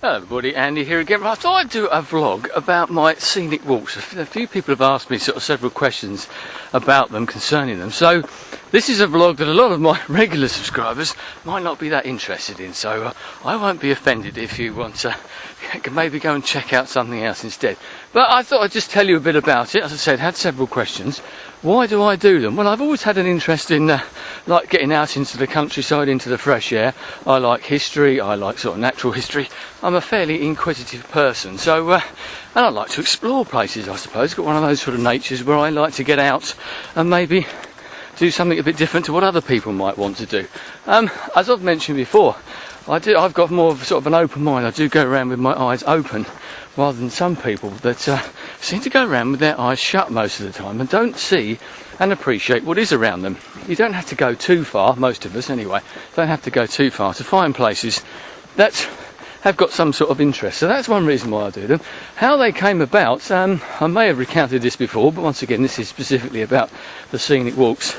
Hello everybody, Andy here again. I thought I'd do a vlog about my scenic walks. A few people have asked me sort of several questions about them, concerning them. So this is a vlog that a lot of my regular subscribers might not be that interested in. So I won't be offended if you want to maybe go and check out something else instead. But I thought I'd just tell you a bit about it. As I said, had several questions. Why do I do them? Well, I've always had an interest in like getting out into the countryside, into the fresh air. I like history, I like sort of natural history. I'm a fairly inquisitive person, so and I like to explore places, I suppose. Got one of those sort of natures where I like to get out and maybe do something a bit different to what other people might want to do. As I've mentioned before, I've got more of sort of an open mind. I do go around with my eyes open, rather than some people that seem to go around with their eyes shut most of the time and don't see and appreciate what is around them. You don't have to go too far, most of us anyway, don't have to go too far to find places that have got some sort of interest. So that's one reason why I do them. How they came about, I may have recounted this before, but once again this is specifically about the scenic walks,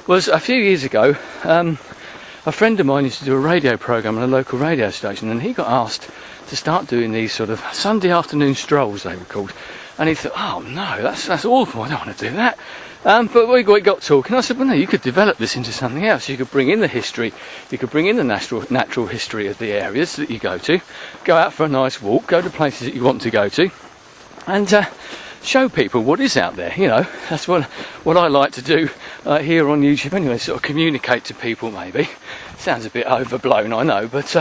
was a few years ago. A friend of mine used to do a radio programme on a local radio station, and he got asked to start doing these sort of Sunday afternoon strolls, they were called. And he thought, oh no, that's awful, I don't want to do that. But we got talking. I said, well no, you could develop this into something else. You could bring in the history, you could bring in the natural history of the areas that you go to, go out for a nice walk, go to places that you want to go to, and show people what is out there. You know, that's what I like to do here on YouTube anyway, sort of communicate to people maybe. Sounds a bit overblown, I know, but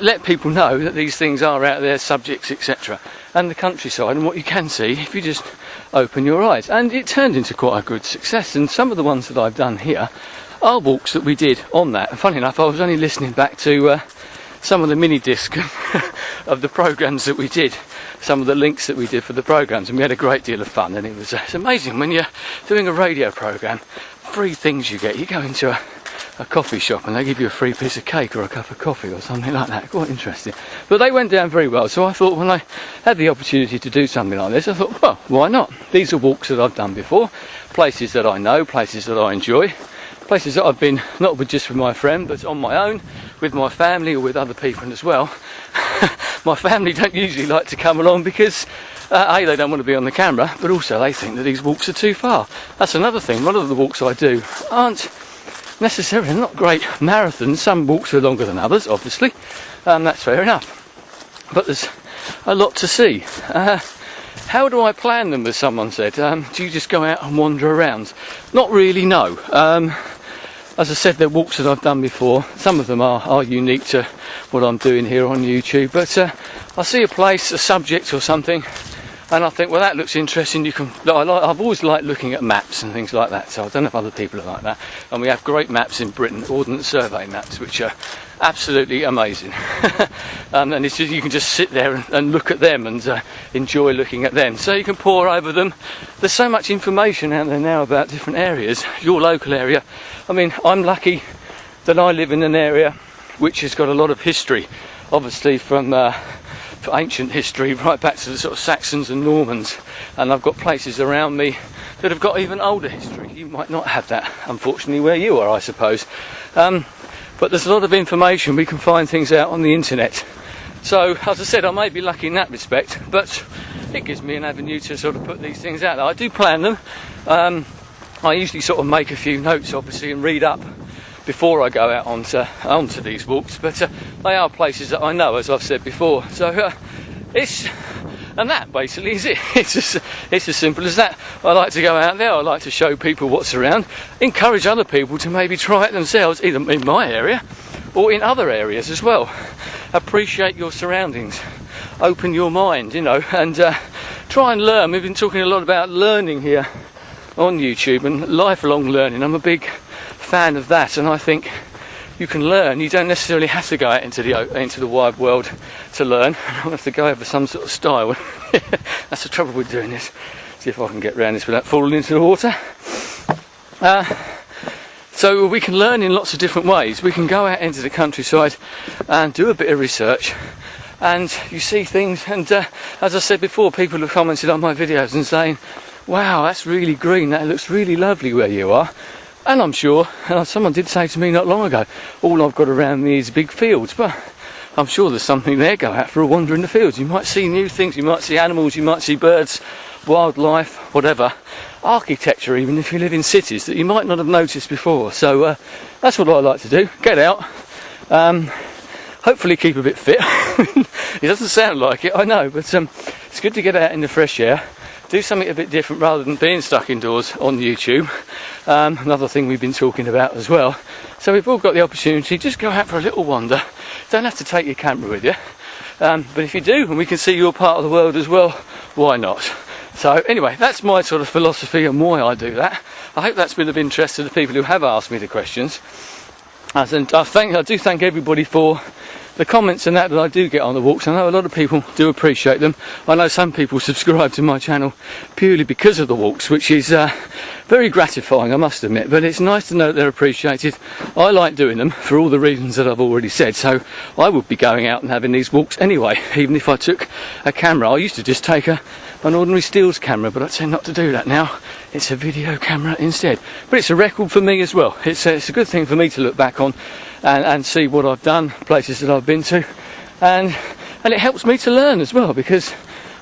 let people know that these things are out there, subjects, etc. and the countryside and what you can see if you just open your eyes. And it turned into quite a good success, and some of the ones that I've done here are walks that we did on that. And funny enough, I was only listening back to some of the mini disc of the programs that we did, some of the links that we did for the programs, and we had a great deal of fun. And it's amazing when you're doing a radio program, free things you get. You go into a coffee shop and they give you a free piece of cake or a cup of coffee or something like that. Quite interesting. But they went down very well, so I thought when I had the opportunity to do something like this, I thought, well, why not? These are walks that I've done before, places that I know, places that I enjoy, places that I've been not just with my friend but on my own, with my family or with other people as well. My family don't usually like to come along because A, they don't want to be on the camera, but also they think that these walks are too far. That's another thing. One of the walks I do aren't necessarily not great marathons. Some walks are longer than others, obviously, that's fair enough, but there's a lot to see. How do I plan them, as someone said? Do you just go out and wander around? Not really, no. As I said, they're walks that I've done before. Some of them are unique to what I'm doing here on YouTube, but I see a place, a subject or something, and I think, well, that looks interesting. I've always liked looking at maps and things like that, so I don't know if other people are like that. And we have great maps in Britain, Ordnance Survey maps, which are absolutely amazing. And it's just, you can just sit there and look at them and enjoy looking at them. So you can pore over them. There's so much information out there now about different areas, your local area. I mean, I'm lucky that I live in an area which has got a lot of history, obviously from ancient history right back to the sort of Saxons and Normans, and I've got places around me that have got even older history. You might not have that, unfortunately, where you are, I suppose, but there's a lot of information. We can find things out on the internet. So as I said, I may be lucky in that respect, but it gives me an avenue to sort of put these things out there. I do plan them. I usually sort of make a few notes, obviously, and read up before I go out onto these walks, but they are places that I know, as I've said before. So that basically is it. It's as simple as that. I like to go out there, I like to show people what's around, encourage other people to maybe try it themselves, either in my area or in other areas as well. Appreciate your surroundings, open your mind, you know, and try and learn. We've been talking a lot about learning here on YouTube and lifelong learning. I'm a big fan of that, and I think you can learn. You don't necessarily have to go out into the wide world to learn. You don't have to go over some sort of style. That's the trouble with doing this. See if I can get around this without falling into the water. So we can learn in lots of different ways. We can go out into the countryside and do a bit of research, and you see things, and as I said before, people have commented on my videos and saying, wow, that's really green, that looks really lovely where you are. And I'm sure, someone did say to me not long ago, all I've got around me is big fields, but I'm sure there's something there. Go out for a wander in the fields. You might see new things, you might see animals, you might see birds, wildlife, whatever. Architecture, even if you live in cities, that you might not have noticed before. So that's what I like to do. Get out. Hopefully keep a bit fit. It doesn't sound like it, I know, but it's good to get out in the fresh air, do something a bit different rather than being stuck indoors on YouTube. Another thing we've been talking about as well. So we've all got the opportunity, just go out for a little wander. Don't have to take your camera with you, but if you do, and we can see your part of the world as well, why not? So anyway, that's my sort of philosophy and why I do that. I hope that's been of interest to the people who have asked me the questions. And I do thank everybody for the comments and that I do get on the walks. I know a lot of people do appreciate them. I know some people subscribe to my channel purely because of the walks, which is very gratifying, I must admit, but it's nice to know that they're appreciated. I like doing them for all the reasons that I've already said, so I would be going out and having these walks anyway, even if I took a camera. I used to just take an ordinary stills camera, but I tend not to do that now. It's a video camera instead. But it's a record for me as well. It's a good thing for me to look back on and see what I've done, places that I've been to, and it helps me to learn as well, because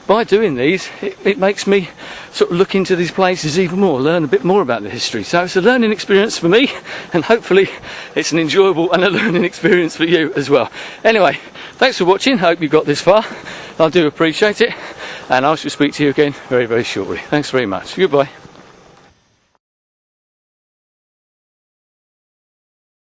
by doing these it makes me sort of look into these places even more, learn a bit more about the history. So it's a learning experience for me, and hopefully it's an enjoyable and a learning experience for you as well. Anyway, thanks for watching. Hope you got this far. I do appreciate it, and I shall speak to you again very, very shortly. Thanks very much. Goodbye.